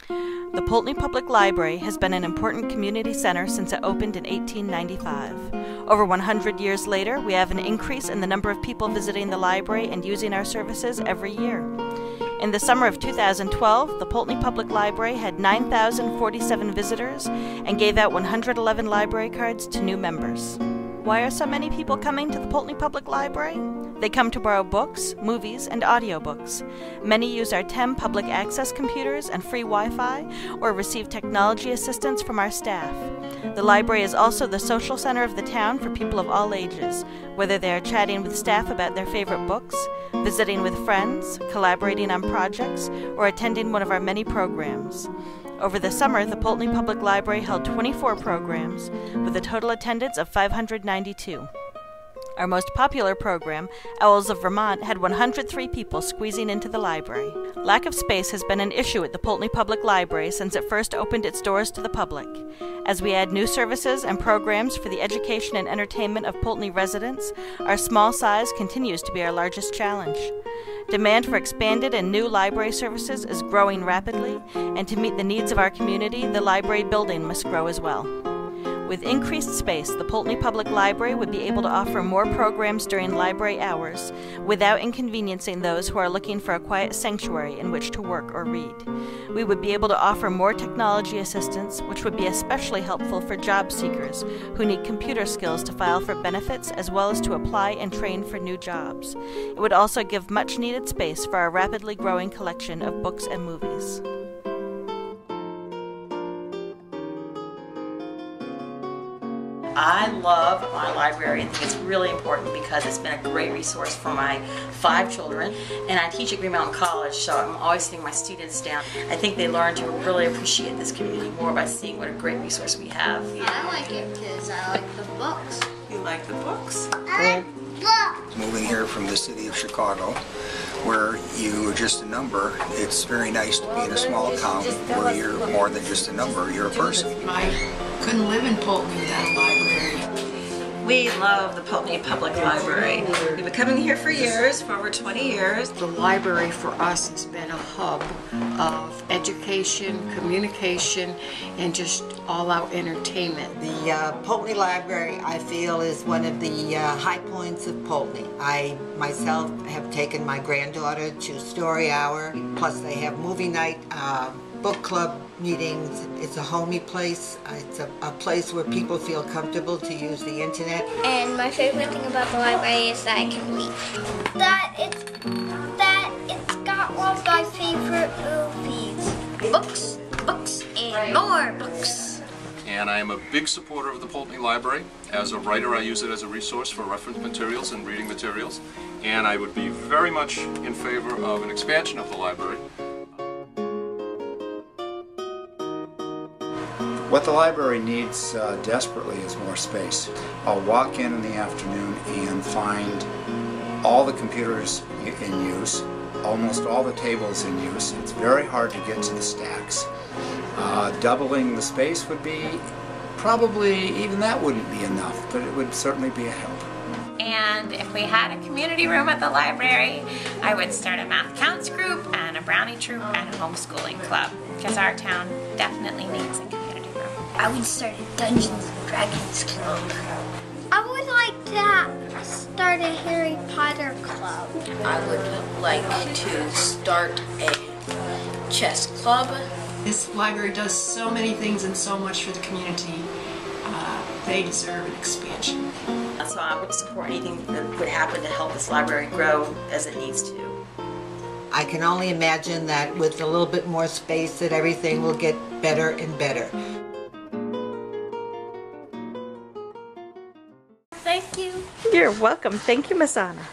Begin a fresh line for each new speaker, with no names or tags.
The Poultney Public Library has been an important community center since it opened in 1895. Over 100 years later, we have an increase in the number of people visiting the library and using our services every year. In the summer of 2012, the Poultney Public Library had 9,047 visitors and gave out 111 library cards to new members. Why are so many people coming to the Poultney Public Library? They come to borrow books, movies, and audiobooks. Many use our 10 public access computers and free Wi-Fi, or receive technology assistance from our staff. The library is also the social center of the town for people of all ages, whether they are chatting with staff about their favorite books, visiting with friends, collaborating on projects, or attending one of our many programs. Over the summer, the Poultney Public Library held 24 programs, with a total attendance of 592. Our most popular program, Owls of Vermont, had 103 people squeezing into the library. Lack of space has been an issue at the Poultney Public Library since it first opened its doors to the public. As we add new services and programs for the education and entertainment of Poultney residents, our small size continues to be our largest challenge. Demand for expanded and new library services is growing rapidly, and to meet the needs of our community, the library building must grow as well. With increased space, the Poultney Public Library would be able to offer more programs during library hours without inconveniencing those who are looking for a quiet sanctuary in which to work or read. We would be able to offer more technology assistance, which would be especially helpful for job seekers who need computer skills to file for benefits as well as to apply and train for new jobs. It would also give much needed space for our rapidly growing collection of books and movies.
I love my library. I think it's really important because it's been a great resource for my 5 children, and I teach at Green Mountain College, so I'm always sitting my students down. I think they learn to really appreciate this community more by seeing what a great resource we have.
I like it because I like the books.
You like the books?
I like books.
Moving here from the city of Chicago, where you are just a number, it's very nice to be in a small town where you're more than just a number, you're a person.
I couldn't live in Poultney without a library.
We love the Poultney Public Library. We've been coming here for years, for over 20 years.
The library for us has been a hub of education, communication, and just all-out entertainment.
The Poultney Library, I feel, is one of the high points of Poultney. I myself have taken my granddaughter to Story Hour, plus they have movie night, book club meetings. It's a homey place. It's a place where people feel comfortable to use the internet.
And my favorite thing about the library is that I can read. That it's got one of my favorite movies. Books, books, and more books.
And I am a big supporter of the Poultney Library. As a writer, I use it as a resource for reference materials and reading materials. And I would be very much in favor of an expansion of the library.
What the library needs desperately is more space. I'll walk in the afternoon and find all the computers in use, almost all the tables in use. It's very hard to get to the stacks. Doubling the space would be, probably even that wouldn't be enough, but it would certainly be a help.
And if we had a community room at the library, I would start a math counts group and a brownie troop and a homeschooling club, because our town definitely needs a community room.
I would start a Dungeons and Dragons club. I would like to start a Harry Potter club.
I would like to start a chess club.
This library does so many things and so much for the community. They deserve an expansion.
So I would support anything that would happen to help this library grow as it needs to.
I can only imagine that with a little bit more space that everything will get better and better.
Thank you.
You're welcome. Thank you, Miss Anna.